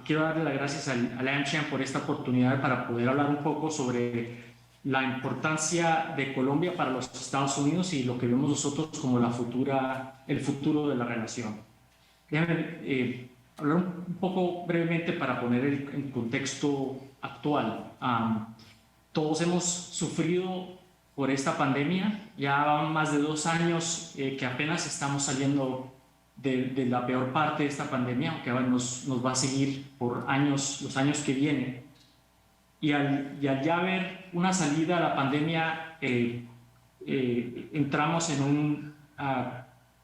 Quiero darle las gracias al AmCham por esta oportunidad para poder hablar un poco sobre la importancia de Colombia para los Estados Unidos y lo que vemos nosotros como el futuro de la relación. Déjame hablar un poco brevemente para poner el contexto actual. Todos hemos sufrido por esta pandemia, ya van más de 2 años que apenas estamos saliendo de la peor parte de esta pandemia, aunque nos va a seguir por años, los años que vienen. Y al ya ver una salida a la pandemia, entramos en un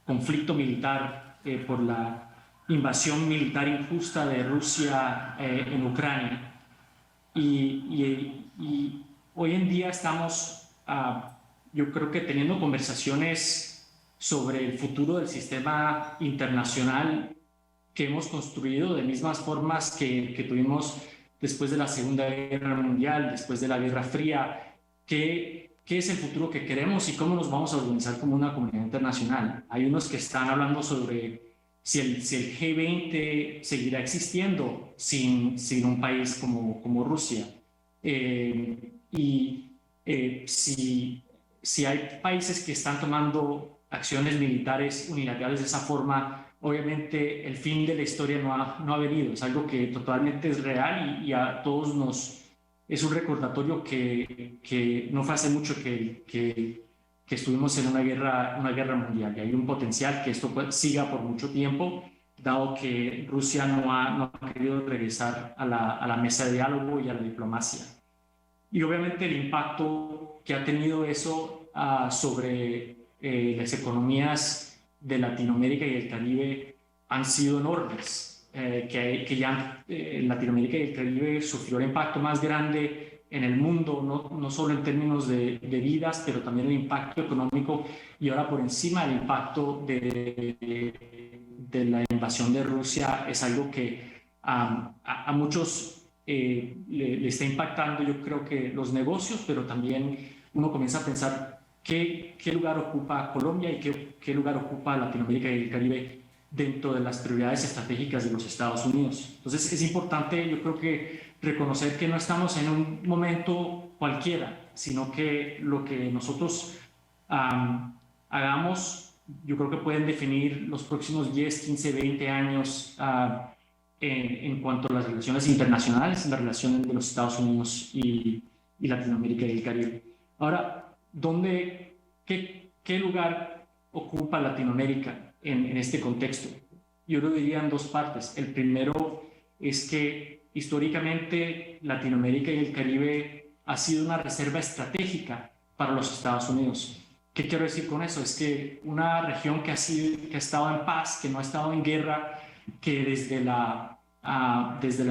conflicto militar por la invasión militar injusta de Rusia en Ucrania. Y hoy en día estamos, yo creo que teniendo conversaciones sobre el futuro del sistema internacional que hemos construido de mismas formas que tuvimos después de la Segunda Guerra Mundial, después de la Guerra Fría. ¿Qué es el futuro que queremos y cómo nos vamos a organizar como una comunidad internacional? Hay unos que están hablando sobre si el G20 seguirá existiendo sin un país como Rusia. Si hay países que están tomando acciones militares unilaterales de esa forma, obviamente el fin de la historia no ha venido. Es algo que totalmente es real y a todos es un recordatorio que no fue hace mucho que estuvimos en una guerra mundial, y hay un potencial que esto siga por mucho tiempo, dado que Rusia no ha querido regresar a la mesa de diálogo y a la diplomacia. Y obviamente el impacto que ha tenido eso sobre las economías de Latinoamérica y el Caribe han sido enormes. Que ya Latinoamérica y el Caribe sufrió el impacto más grande en el mundo, no solo en términos de vidas, pero también el impacto económico, y ahora por encima del impacto de la invasión de Rusia es algo que a muchos le está impactando, yo creo que los negocios, pero también uno comienza a pensar qué lugar ocupa Colombia y qué lugar ocupa Latinoamérica y el Caribe dentro de las prioridades estratégicas de los Estados Unidos. Entonces es importante, yo creo que reconocer que no estamos en un momento cualquiera, sino que lo que nosotros hagamos, yo creo que pueden definir los próximos 10, 15, 20 años en cuanto a las relaciones internacionales, en la relación de los Estados Unidos y Latinoamérica y el Caribe. Ahora, ¿qué lugar ocupa Latinoamérica en este contexto? Yo lo diría en dos partes. El primero es que históricamente Latinoamérica y el Caribe ha sido una reserva estratégica para los Estados Unidos. ¿Qué quiero decir con eso? Es que una región que ha estado en paz, que no ha estado en guerra, que desde la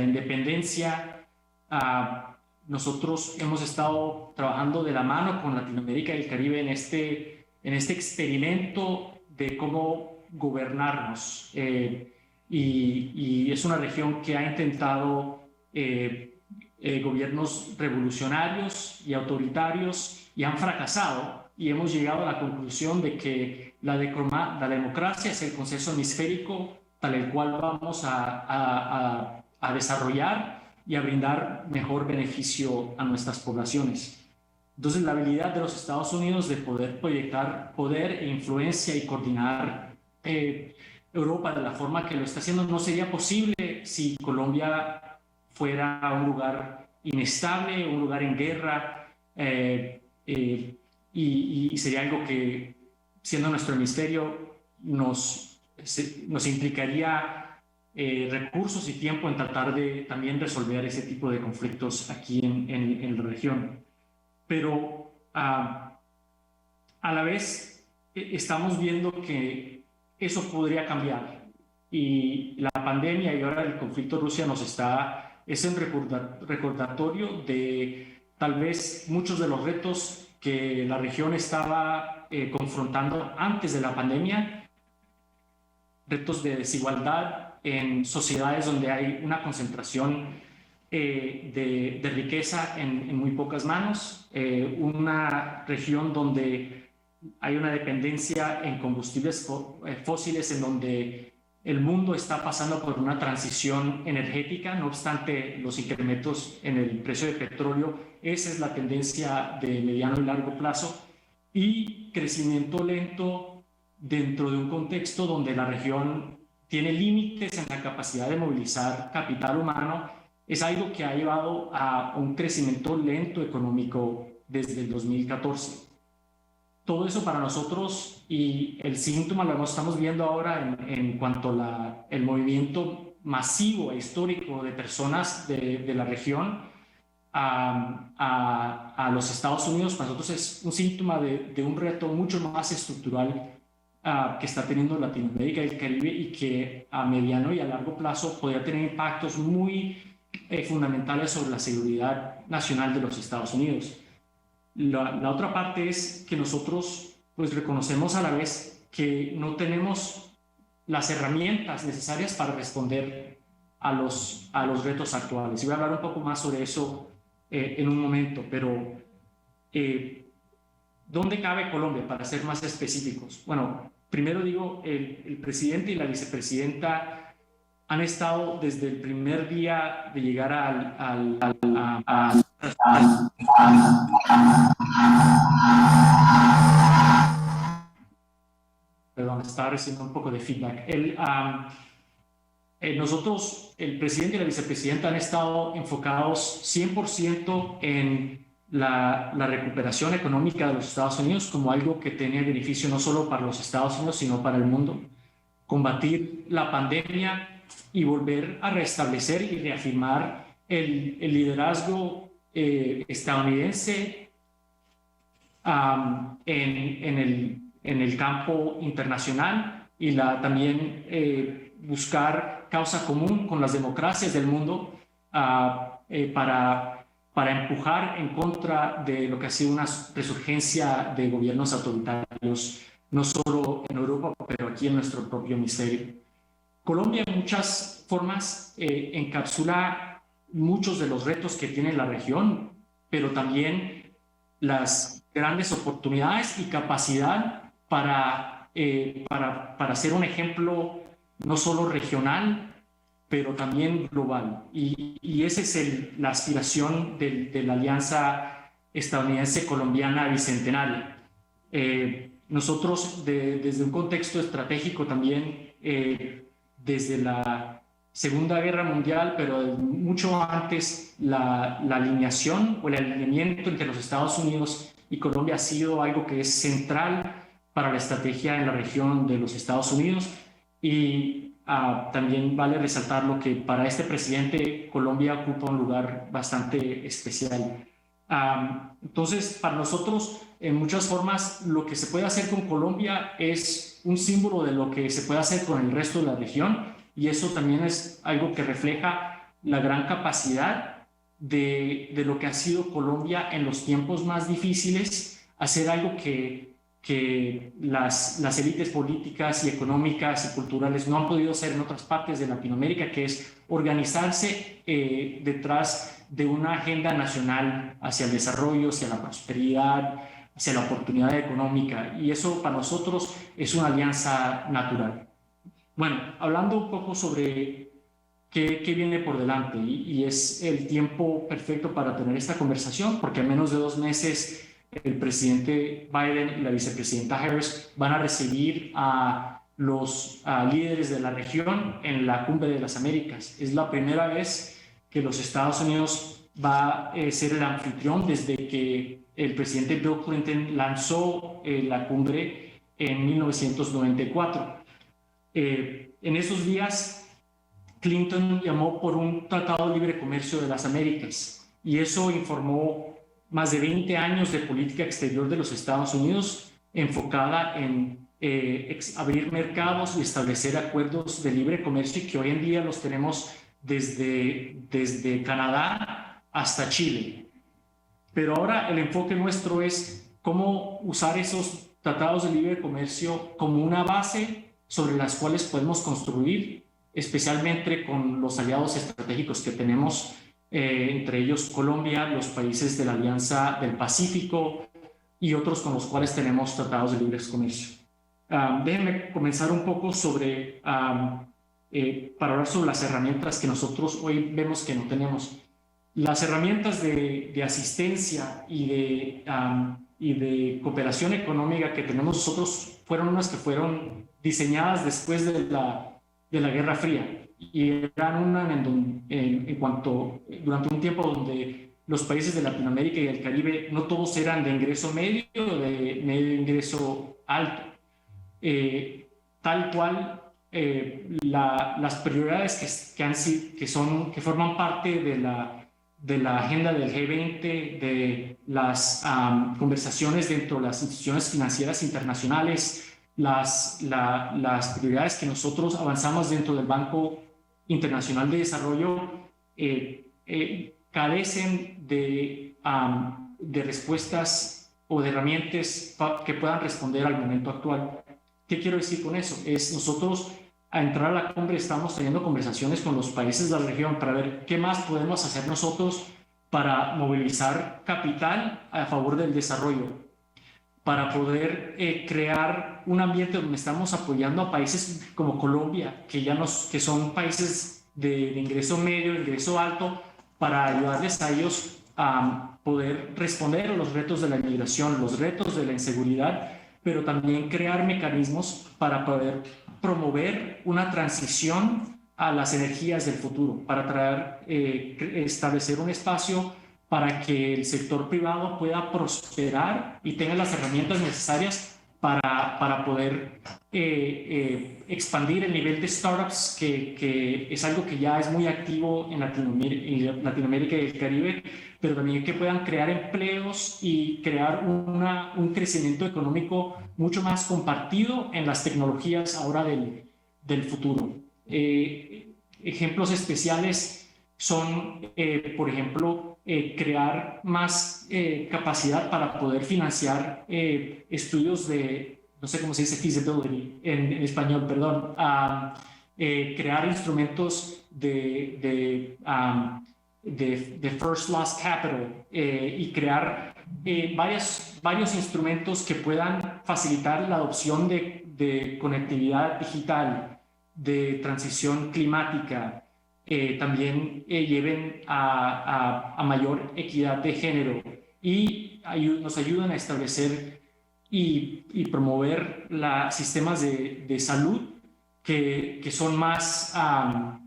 independencia nosotros hemos estado trabajando de la mano con Latinoamérica y el Caribe en este experimento de cómo gobernarnos. Y es una región que ha intentado gobiernos revolucionarios y autoritarios y han fracasado, y hemos llegado a la conclusión de que la democracia es el consenso hemisférico tal el cual vamos a desarrollar y a brindar mejor beneficio a nuestras poblaciones. Entonces, la habilidad de los Estados Unidos de poder proyectar poder e influencia y coordinar Europa de la forma que lo está haciendo no sería posible si Colombia fuera un lugar inestable, un lugar en guerra, y sería algo que, siendo nuestro hemisferio, nos implicaría recursos y tiempo en tratar de también resolver ese tipo de conflictos aquí en la región. Pero a la vez estamos viendo que eso podría cambiar, y la pandemia y ahora el conflicto Rusia es un recordatorio de tal vez muchos de los retos que la región estaba confrontando antes de la pandemia, retos de desigualdad en sociedades donde hay una concentración de riqueza en muy pocas manos, una región donde hay una dependencia en combustibles fósiles, en donde el mundo está pasando por una transición energética, no obstante los incrementos en el precio de petróleo, esa es la tendencia de mediano y largo plazo, y crecimiento lento dentro de un contexto donde la región tiene límites en la capacidad de movilizar capital humano, es algo que ha llevado a un crecimiento lento económico desde el 2014. Todo eso para nosotros, y el síntoma lo estamos viendo ahora en cuanto a el movimiento masivo e histórico de personas de la región a los Estados Unidos, para nosotros es un síntoma de un reto mucho más estructural que está teniendo Latinoamérica y el Caribe, y que a mediano y a largo plazo podría tener impactos muy fundamentales sobre la seguridad nacional de los Estados Unidos. La otra parte es que nosotros pues reconocemos a la vez que no tenemos las herramientas necesarias para responder a los retos actuales. Y voy a hablar un poco más sobre eso en un momento, pero ¿dónde cabe Colombia, para ser más específicos? Bueno, primero digo, el presidente y la vicepresidenta han estado desde el primer día de llegar perdón, estaba recibiendo un poco de feedback. Nosotros, el presidente y la vicepresidenta, han estado enfocados 100% en la recuperación económica de los Estados Unidos como algo que tenía beneficio no solo para los Estados Unidos, sino para el mundo. Combatir la pandemia y volver a restablecer y reafirmar el liderazgo estadounidense en el campo internacional, y también buscar causa común con las democracias del mundo para empujar en contra de lo que ha sido una resurgencia de gobiernos autoritarios, no solo en Europa, pero aquí en nuestro propio hemisferio. Colombia en muchas formas encapsula muchos de los retos que tiene la región, pero también las grandes oportunidades y capacidad para ser un ejemplo no solo regional, pero también global. Y esa es la aspiración de la Alianza Estadounidense-Colombiana Bicentenaria. Nosotros, desde un contexto estratégico también, desde la Segunda Guerra Mundial, pero mucho antes, la alineación o el alineamiento entre los Estados Unidos y Colombia ha sido algo que es central para la estrategia en la región de los Estados Unidos. Y también vale resaltar lo que para este presidente Colombia ocupa un lugar bastante especial. Entonces, para nosotros, en muchas formas, lo que se puede hacer con Colombia es un símbolo de lo que se puede hacer con el resto de la región, y eso también es algo que refleja la gran capacidad de lo que ha sido Colombia en los tiempos más difíciles, hacer algo que las élites políticas y económicas y culturales no han podido hacer en otras partes de Latinoamérica, que es organizarse detrás de una agenda nacional hacia el desarrollo, hacia la prosperidad, hacia la oportunidad económica. Y eso para nosotros es una alianza natural. Bueno, hablando un poco sobre qué viene por delante, y es el tiempo perfecto para tener esta conversación, porque en menos de 2 meses el presidente Biden y la vicepresidenta Harris van a recibir a los líderes de la región en la Cumbre de las Américas. Es la primera vez que los Estados Unidos va a ser el anfitrión desde que el presidente Bill Clinton lanzó la cumbre en 1994. En esos días, Clinton llamó por un tratado de libre comercio de las Américas, y eso informó más de 20 años de política exterior de los Estados Unidos enfocada en abrir mercados y establecer acuerdos de libre comercio, y que hoy en día los tenemos desde Canadá hasta Chile. Pero ahora el enfoque nuestro es cómo usar esos tratados de libre comercio como una base sobre las cuales podemos construir, especialmente con los aliados estratégicos que tenemos, entre ellos Colombia, los países de la Alianza del Pacífico y otros con los cuales tenemos tratados de libre comercio. Déjenme comenzar un poco sobre para hablar sobre las herramientas que nosotros hoy vemos que no tenemos. Las herramientas de asistencia y de cooperación económica que tenemos nosotros fueron unas que fueron diseñadas después de la Guerra Fría, y eran durante un tiempo donde los países de Latinoamérica y el Caribe no todos eran de ingreso medio o de medio ingreso alto. Tal cual, las prioridades que forman parte de la agenda del G20, de las conversaciones dentro de las instituciones financieras internacionales, las prioridades que nosotros avanzamos dentro del Banco Internacional de Desarrollo, carecen de respuestas o de herramientas que puedan responder al momento actual. ¿Qué quiero decir con eso? Nosotros, a entrar a la cumbre, estamos teniendo conversaciones con los países de la región para ver qué más podemos hacer nosotros para movilizar capital a favor del desarrollo, para poder crear un ambiente donde estamos apoyando a países como Colombia, que son países de ingreso medio, de ingreso alto, para ayudarles a ellos a poder responder a los retos de la inmigración, los retos de la inseguridad, pero también crear mecanismos para poder promover una transición a las energías del futuro, para establecer un espacio para que el sector privado pueda prosperar y tenga las herramientas necesarias para poder expandir el nivel de startups, que es algo que ya es muy activo en Latinoamérica y el Caribe, pero también que puedan crear empleos y crear un crecimiento económico mucho más compartido en las tecnologías ahora del futuro. Ejemplos especiales son, por ejemplo, crear más capacidad para poder financiar estudios no sé cómo se dice feasibility en español, perdón, crear instrumentos de first loss capital, y crear varios instrumentos que puedan facilitar la adopción de conectividad digital, de transición climática, también lleven a mayor equidad de género y nos ayudan a establecer y promover sistemas de salud que son más a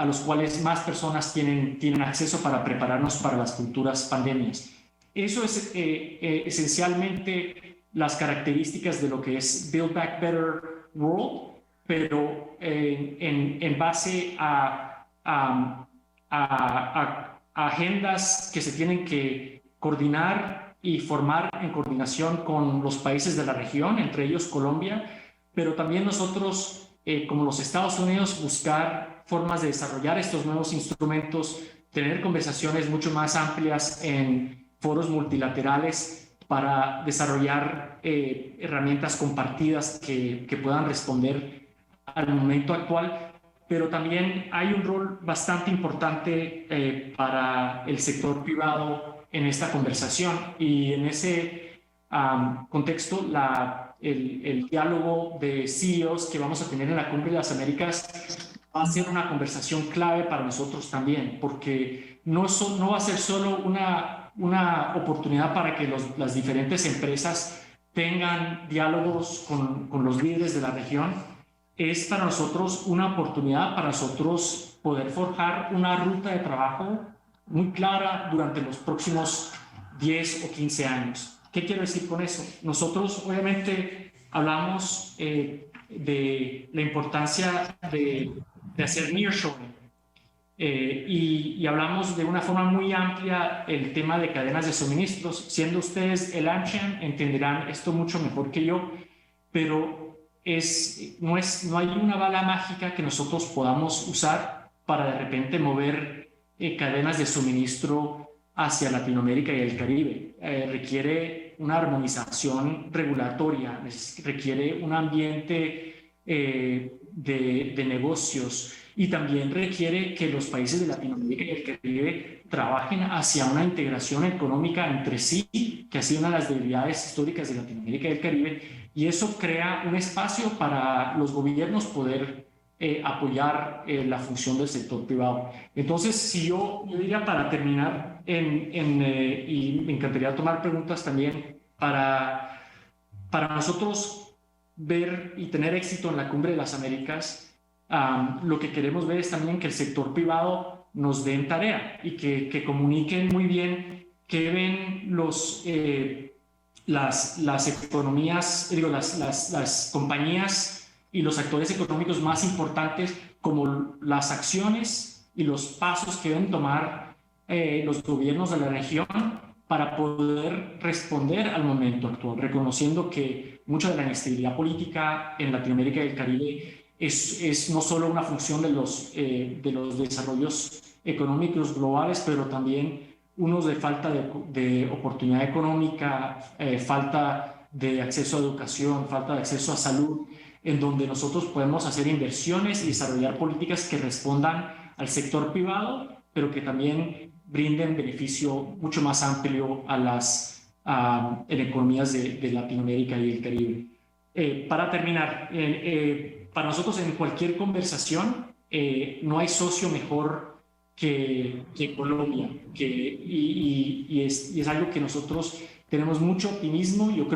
los cuales más personas tienen acceso para prepararnos para las futuras pandemias. Eso es esencialmente las características de lo que es Build Back Better World, pero en base a agendas que se tienen que coordinar y formar en coordinación con los países de la región, entre ellos Colombia, pero también nosotros, como los Estados Unidos, buscar formas de desarrollar estos nuevos instrumentos, tener conversaciones mucho más amplias en foros multilaterales para desarrollar herramientas compartidas que puedan responder al momento actual, pero también hay un rol bastante importante para el sector privado en esta conversación, y en ese contexto el diálogo de CEOs que vamos a tener en la Cumbre de las Américas va a ser una conversación clave para nosotros también, porque no va a ser solo una oportunidad para que las diferentes empresas tengan diálogos con los líderes de la región. Es para nosotros una oportunidad para nosotros poder forjar una ruta de trabajo muy clara durante los próximos 10 o 15 años. ¿Qué quiero decir con eso? Nosotros obviamente hablamos de la importancia de hacer nearshoring, y hablamos de una forma muy amplia el tema de cadenas de suministros. Siendo ustedes el AmCham, entenderán esto mucho mejor que yo, pero no hay una bala mágica que nosotros podamos usar para de repente mover cadenas de suministro hacia Latinoamérica y el Caribe. Requiere una armonización regulatoria, requiere un ambiente de negocios y también requiere que los países de Latinoamérica y el Caribe trabajen hacia una integración económica entre sí, que ha sido una de las debilidades históricas de Latinoamérica y el Caribe, y eso crea un espacio para los gobiernos poder apoyar la función del sector privado. Entonces, si yo diría para terminar, y me encantaría tomar preguntas también, para nosotros ver y tener éxito en la Cumbre de las Américas, lo que queremos ver es también que el sector privado nos dé en tarea y que comuniquen muy bien qué ven las economías, digo, las compañías y los actores económicos más importantes, como las acciones y los pasos que deben tomar los gobiernos de la región para poder responder al momento actual, reconociendo que mucha de la inestabilidad política en Latinoamérica y el Caribe es no solo una función de los desarrollos económicos globales, pero también unos de falta de oportunidad económica, falta de acceso a educación, falta de acceso a salud, en donde nosotros podemos hacer inversiones y desarrollar políticas que respondan al sector privado, pero que también brinden beneficio mucho más amplio a las en economías de Latinoamérica y el Caribe. Para terminar, para nosotros en cualquier conversación no hay socio mejor que Colombia, y es algo que nosotros tenemos mucho optimismo. Yo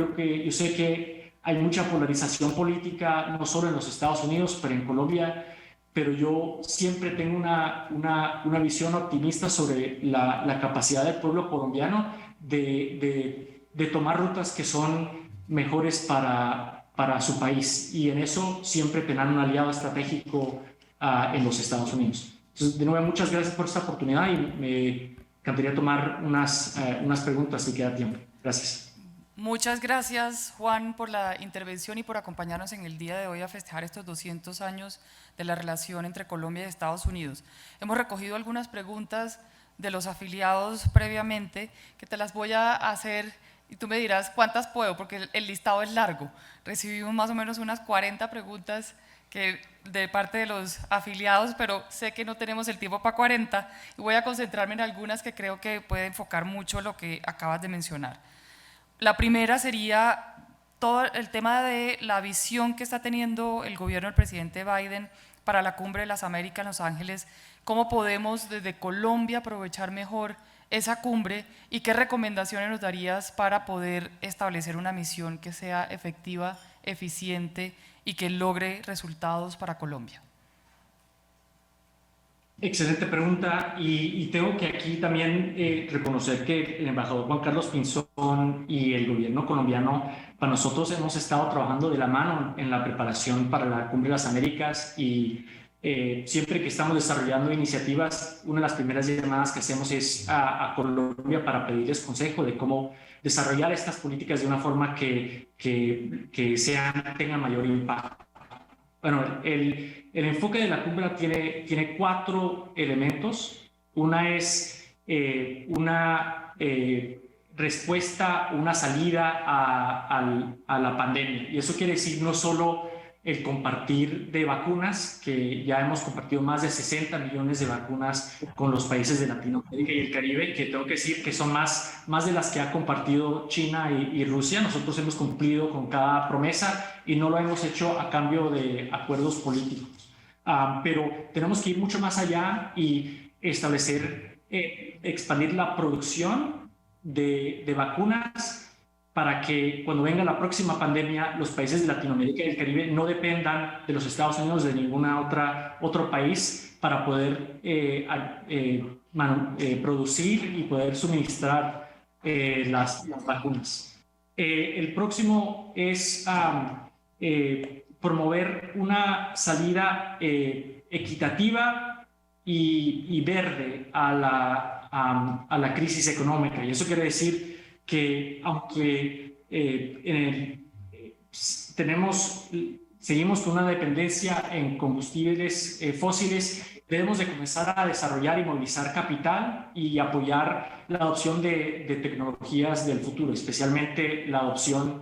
sé que hay mucha polarización política, no solo en los Estados Unidos, pero en Colombia, pero yo siempre tengo una visión optimista sobre la capacidad del pueblo colombiano de tomar rutas que son mejores para su país, y en eso siempre tener un aliado estratégico en los Estados Unidos. Entonces, de nuevo, muchas gracias por esta oportunidad y me encantaría tomar unas preguntas si queda tiempo. Gracias. Muchas gracias, Juan, por la intervención y por acompañarnos en el día de hoy a festejar estos 200 años de la relación entre Colombia y Estados Unidos. Hemos recogido algunas preguntas de los afiliados previamente, que te las voy a hacer y tú me dirás cuántas puedo, porque el listado es largo. Recibimos más o menos unas 40 preguntas de parte de los afiliados, pero sé que no tenemos el tiempo para 40 y voy a concentrarme en algunas que creo que puede enfocar mucho lo que acabas de mencionar. La primera sería todo el tema de la visión que está teniendo el gobierno del presidente Biden para la Cumbre de las Américas en Los Ángeles. ¿Cómo podemos desde Colombia aprovechar mejor esa cumbre y qué recomendaciones nos darías para poder establecer una misión que sea efectiva, eficiente y que logre resultados para Colombia? Excelente pregunta, y tengo que aquí también reconocer que el embajador Juan Carlos Pinzón y el gobierno colombiano, para nosotros hemos estado trabajando de la mano en la preparación para la Cumbre de las Américas, y siempre que estamos desarrollando iniciativas, una de las primeras llamadas que hacemos es a Colombia para pedirles consejo de cómo desarrollar estas políticas de una forma que tengan mayor impacto. Bueno, el enfoque de la cumbre tiene 4 elementos. Una es una respuesta, una salida a la pandemia. Y eso quiere decir no solo el compartir de vacunas, que ya hemos compartido más de 60 millones de vacunas con los países de Latinoamérica y el Caribe, que tengo que decir que son más de las que ha compartido China y Rusia. Nosotros hemos cumplido con cada promesa y no lo hemos hecho a cambio de acuerdos políticos. Pero tenemos que ir mucho más allá y establecer, expandir la producción de vacunas, para que cuando venga la próxima pandemia, los países de Latinoamérica y el Caribe no dependan de los Estados Unidos, de ninguna otro país, para poder producir y poder suministrar las vacunas. El próximo es promover una salida equitativa y verde a la crisis económica, y eso quiere decir que aunque seguimos con una dependencia en combustibles fósiles, debemos de comenzar a desarrollar y movilizar capital y apoyar la adopción de tecnologías del futuro, especialmente la adopción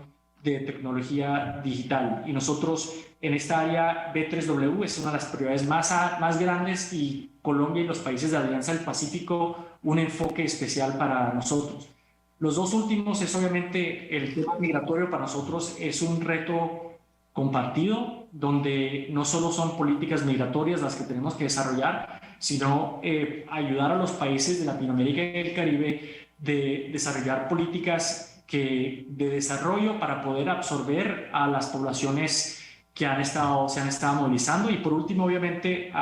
de tecnología digital. Y nosotros en esta área B3W es una de las prioridades más grandes, y Colombia y los países de Alianza del Pacífico un enfoque especial para nosotros. Los dos últimos es obviamente el tema migratorio. Para nosotros es un reto compartido, donde no solo son políticas migratorias las que tenemos que desarrollar, sino ayudar a los países de Latinoamérica y el Caribe de desarrollar políticas de desarrollo para poder absorber a las poblaciones que se han estado movilizando. Y por último, obviamente,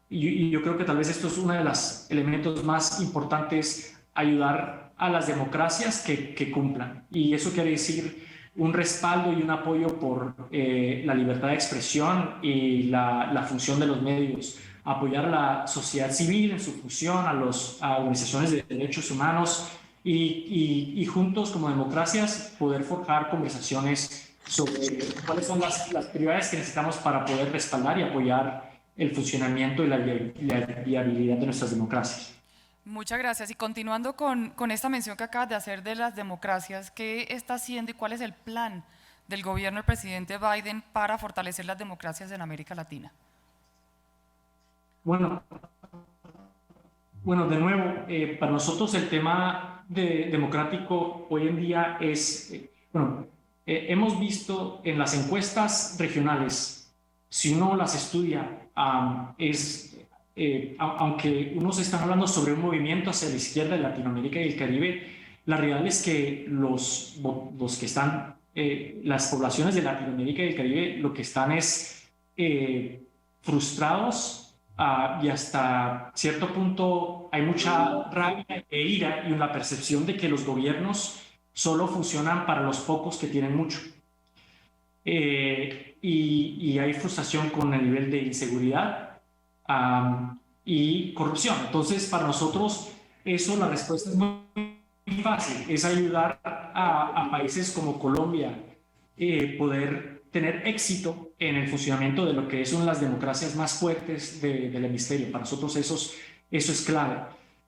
y yo creo que tal vez esto es uno de los elementos más importantes, ayudar a las democracias que cumplan. Y eso quiere decir un respaldo y un apoyo por la libertad de expresión y la función de los medios, apoyar a la sociedad civil en su función, a organizaciones de derechos humanos, y juntos como democracias poder forjar conversaciones sobre cuáles son las prioridades que necesitamos para poder respaldar y apoyar el funcionamiento y la viabilidad de nuestras democracias. Muchas gracias. Y continuando con esta mención que acabas de hacer de las democracias, ¿qué está haciendo y cuál es el plan del gobierno del presidente Biden para fortalecer las democracias en América Latina? Bueno, de nuevo, para nosotros el tema democrático hoy en día es, hemos visto en las encuestas regionales, si uno las estudia, aunque unos están hablando sobre un movimiento hacia la izquierda de Latinoamérica y el Caribe, la realidad es que los que están, las poblaciones de Latinoamérica y el Caribe, lo que están es frustrados, y hasta cierto punto hay mucha rabia e ira y una percepción de que los gobiernos solo funcionan para los pocos que tienen mucho. Y hay frustración con el nivel de inseguridad y corrupción. Entonces, para nosotros, la respuesta es muy fácil, es ayudar a países como Colombia poder tener éxito en el funcionamiento de lo que es una de las democracias más fuertes del hemisferio. Para nosotros eso es clave.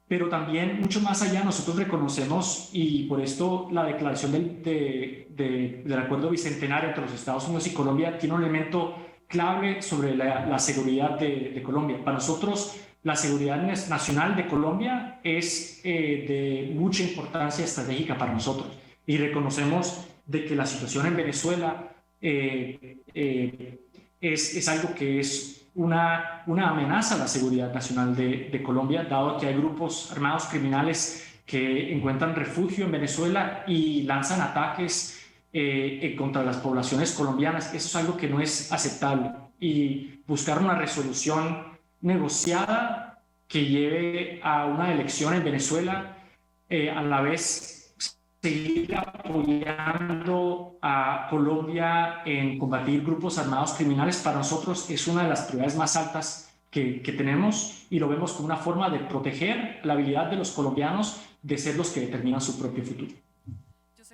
Pero también, mucho más allá, nosotros reconocemos, y por esto la declaración del Acuerdo Bicentenario entre los Estados Unidos y Colombia tiene un elemento clave sobre la seguridad de Colombia. Para nosotros, la seguridad nacional de Colombia es de mucha importancia estratégica para nosotros, y reconocemos de que la situación en Venezuela es algo que es una amenaza a la seguridad nacional de Colombia, dado que hay grupos armados criminales que encuentran refugio en Venezuela y lanzan ataques contra las poblaciones colombianas. Eso es algo que no es aceptable, y buscar una resolución negociada que lleve a una elección en Venezuela, a la vez seguir apoyando a Colombia en combatir grupos armados criminales, para nosotros es una de las prioridades más altas que tenemos, y lo vemos como una forma de proteger la habilidad de los colombianos de ser los que determinan su propio futuro. Yo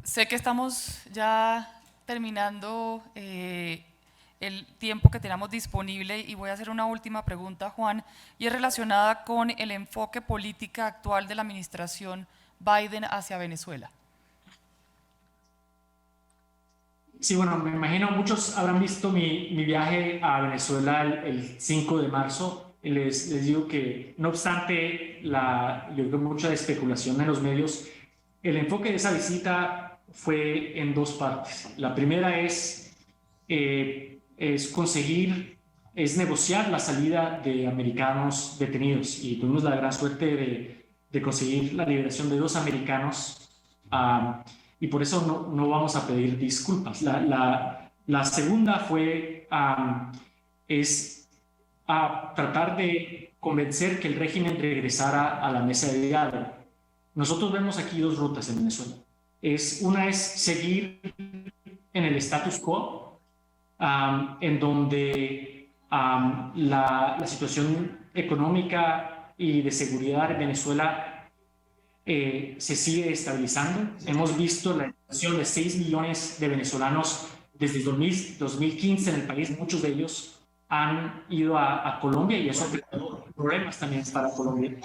sé que estamos ya terminando el tiempo que tenemos disponible, y voy a hacer una última pregunta, Juan, y es relacionada con el enfoque política actual de la administración Biden hacia Venezuela. Sí, bueno, me imagino muchos habrán visto mi viaje a Venezuela el 5 de marzo. Les digo que, no obstante, yo creo mucha especulación en los medios, el enfoque de esa visita fue en dos partes. La primera es negociar la salida de americanos detenidos, y tuvimos la gran suerte de conseguir la liberación de 2 americanos, y por eso no vamos a pedir disculpas. La segunda fue tratar de convencer que el régimen regresara a la mesa de diálogo. Nosotros vemos aquí 2 rutas en Venezuela. Una es seguir en el status quo, en donde la situación económica y de seguridad en Venezuela se sigue estabilizando. Hemos visto la expulsión de 6 millones de venezolanos desde 2015 en el país. Muchos de ellos han ido a Colombia, y eso ha creado problemas también para Colombia.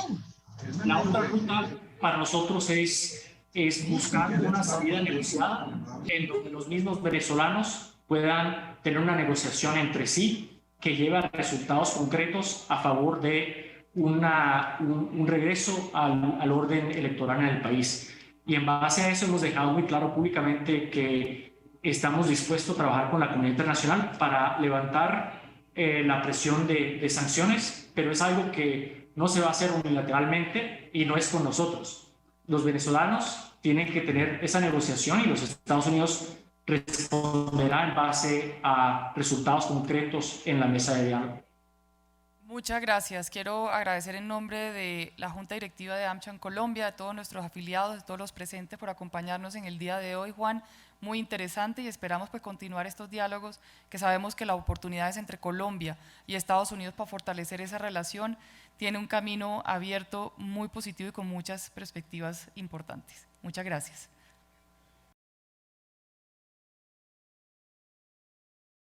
La otra ruta para nosotros es es buscar una salida negociada en donde los mismos venezolanos puedan tener una negociación entre sí que lleve a resultados concretos a favor de un regreso al orden electoral en el país. Y en base a eso hemos dejado muy claro públicamente que estamos dispuestos a trabajar con la comunidad internacional para levantar la presión de sanciones, pero es algo que no se va a hacer unilateralmente y no es con nosotros. Los venezolanos tienen que tener esa negociación y los Estados Unidos responderá en base a resultados concretos en la mesa de diálogo. Muchas gracias. Quiero agradecer en nombre de la Junta Directiva de AmCham Colombia, de todos nuestros afiliados, de todos los presentes por acompañarnos en el día de hoy, Juan. Muy interesante y esperamos pues continuar estos diálogos, que sabemos que la oportunidad es entre Colombia y Estados Unidos para fortalecer esa relación. Tiene un camino abierto muy positivo y con muchas perspectivas importantes. Muchas gracias.